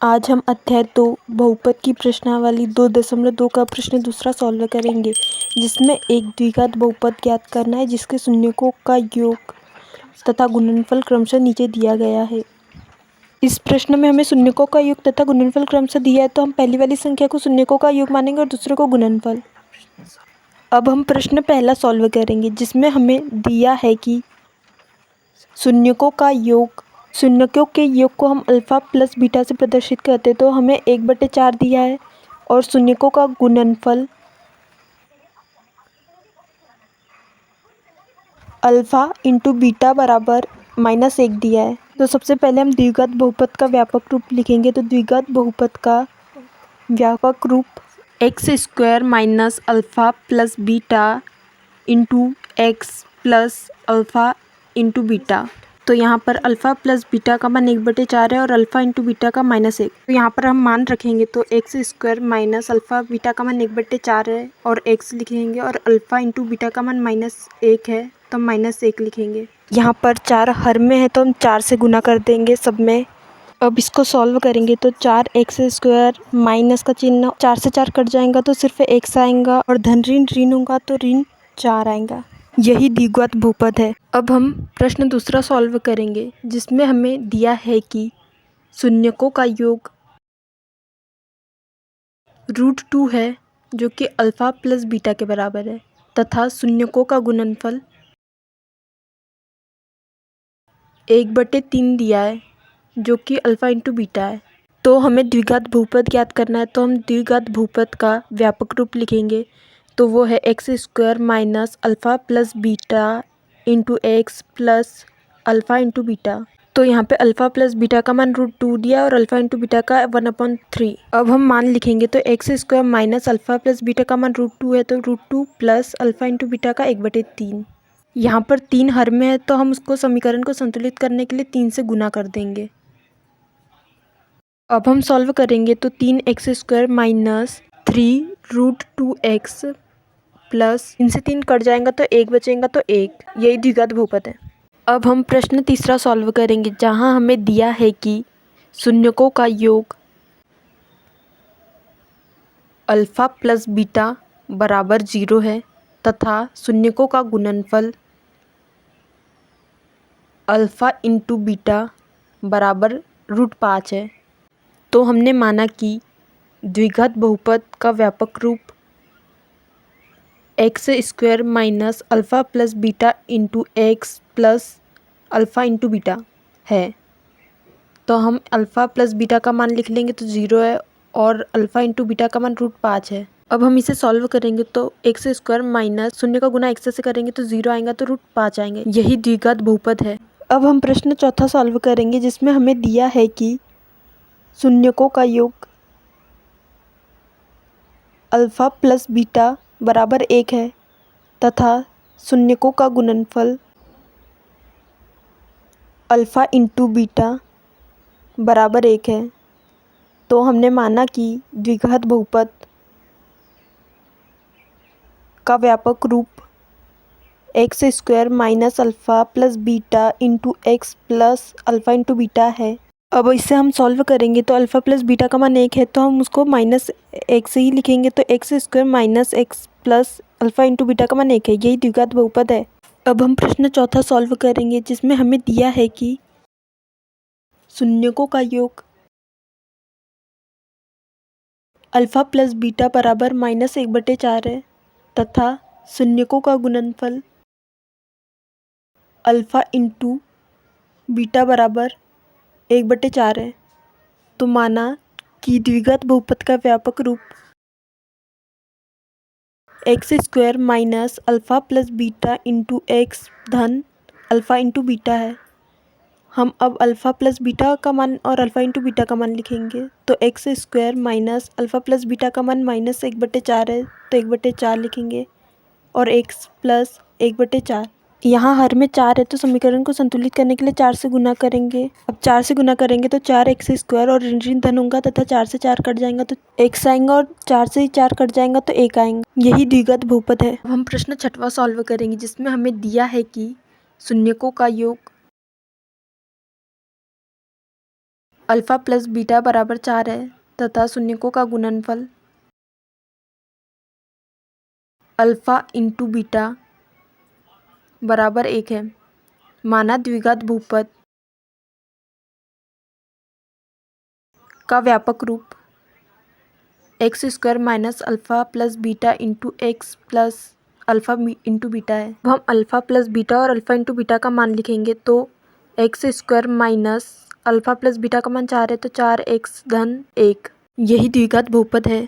आज हम अध्याय 2 बहुपद की प्रश्नावली 2.2 का प्रश्न दूसरा सॉल्व करेंगे, जिसमें एक द्विघात बहुपद ज्ञात करना है जिसके शून्यकों का योग तथा गुणनफल क्रमशः नीचे दिया गया है। इस प्रश्न में हमें शून्यकों का योग तथा गुणनफल क्रमशः दिया है, तो हम पहली वाली संख्या को शून्यकों का योग मानेंगे और दूसरे को गुणनफल। अब हम प्रश्न पहला सॉल्व करेंगे, जिसमें हमें दिया है कि शून्यकों का योग, शून्यकों के योग को हम अल्फा प्लस बीटा से प्रदर्शित करते, तो हमें 1/4 दिया है और शून्यकों का गुणनफल अल्फा इंटू बीटा बराबर -1 दिया है। तो सबसे पहले हम द्विघात बहुपद का व्यापक रूप लिखेंगे। तो द्विघात बहुपद का व्यापक रूप x² minus alpha plus beta into x plus alpha into beta. तो यहाँ पर अल्फ़ा प्लस बीटा का मान 1/4 है और अल्फ़ा इंटू बीटा का -1। तो यहाँ पर हम मान रखेंगे, तो x² माइनस अल्फ़ा बीटा का मान 1/4 है और x लिखेंगे, और अल्फ़ा इंटू बीटा का मान -1 है तो हम -1 लिखेंगे। यहाँ पर 4 हर में है तो हम 4 से गुना कर देंगे सब में। अब इसको सॉल्व करेंगे तो 4x² माइनस का चिन्ह 4 से 4 कट जाएगा तो सिर्फ x आएगा, और धन ऋण ऋण होगा तो ऋण 4 आएगा। यही द्विघात बहुपद है। अब हम प्रश्न दूसरा सॉल्व करेंगे, जिसमें हमें दिया है कि शून्यकों का योग √2 है, जो कि अल्फ़ा प्लस बीटा के बराबर है, तथा शून्यकों का गुणनफल 1/3 दिया है, जो कि अल्फ़ा इंटू बीटा है। तो हमें द्विघात बहुपद ज्ञात करना है, तो हम द्विघात बहुपद का व्यापक रूप लिखेंगे। तो वो है x² minus alpha plus beta into x plus alpha into beta. तो यहाँ पे अल्फ़ा प्लस बीटा का मान √2 दिया और अल्फ़ा इंटू बीटा का 1/3। अब हम मान लिखेंगे, तो x² minus alpha plus beta का मान √2 है, तो √2 प्लस अल्फ़ा इंटू बीटा का 1/3। यहाँ पर 3 हर में है तो हम उसको समीकरण को संतुलित करने के लिए 3 से गुना कर देंगे। अब हम सॉल्व करेंगे, तो 3x² माइनस 3√2x प्लस इनसे 3 कट जाएगा तो 1 बचेगा, तो 1। यही द्विघात बहुपद है। अब हम प्रश्न तीसरा सॉल्व करेंगे, जहाँ हमें दिया है कि शून्यकों का योग अल्फ़ा प्लस बीटा बराबर 0 है, तथा शून्यकों का गुणनफल अल्फ़ा इंटू बीटा बराबर √5 है। तो हमने माना कि द्विघात बहुपद का व्यापक रूप x² minus alpha plus beta into x plus alpha into beta है। तो हम अल्फ़ा प्लस बीटा का मान लिख लेंगे, तो 0 है, और अल्फ़ा इंटू बीटा का मान √5 है। अब हम इसे सॉल्व करेंगे, तो x² माइनस शून्य का गुना x से करेंगे तो 0 आएगा, तो √5 आएंगे। यही द्विघात बहुपद है। अब हम प्रश्न चौथा सॉल्व करेंगे, जिसमें हमें दिया है कि शून्यकों का योग अल्फ़ा प्लस बीटा बराबर 1 है, तथा शून्यकों का गुणनफल अल्फ़ा इंटू बीटा बराबर 1 है। तो हमने माना कि द्विघात बहुपद का व्यापक रूप x² minus alpha plus beta into x plus alpha into beta है। अब इसे हम सॉल्व करेंगे, तो अल्फ़ा प्लस बीटा का मान 1 है, तो हम उसको -1 से ही लिखेंगे। तो x² minus x plus alpha into beta का मान 1 है। यही द्विघात बहुपद है। अब हम प्रश्न चौथा सॉल्व करेंगे, जिसमें हमें दिया है कि शून्यकों का योग अल्फ़ा प्लस बीटा बराबर -1/4 है, तथा शून्यकों का गुणनफल अल्फ़ा इंटू बीटा बराबर 1/4 है। तो माना कि द्विघात बहुपद का व्यापक रूप x² minus alpha plus beta into x धन अल्फ़ा इंटू बीटा है। हम अब अल्फ़ा प्लस बीटा का मान और अल्फ़ा इंटू बीटा का मान लिखेंगे। तो x² minus alpha plus beta का मान -1/4 है, तो 1/4 लिखेंगे, और x प्लस 1/4। यहाँ हर में 4 है, तो समीकरण को संतुलित करने के लिए 4 से गुना करेंगे। अब 4 से गुना करेंगे तो 4x² और ऋण ऋण धन होगा, तथा 4 से 4 कट जाएगा तो x आएगा, और 4 से 4 कट जाएगा तो 1 आएगा। यही द्विघात बहुपद है। अब हम प्रश्न छठवां सॉल्व करेंगे, जिसमें हमें दिया है कि शून्यकों का योग अल्फ़ा प्लस बीटा बराबर 4 है तथा शून्यकों का गुणनफल अल्फ़ा इंटू बीटा बराबर 1 है। माना द्विघात बहुपद का व्यापक रूप x square minus alpha plus beta into x plus alpha into beta है। अब हम अल्फ़ा प्लस बीटा और अल्फ़ा इंटू बीटा का मान लिखेंगे तो x square minus alpha plus beta का मान 4 है तो 4x धन 1 यही द्विघात बहुपद है।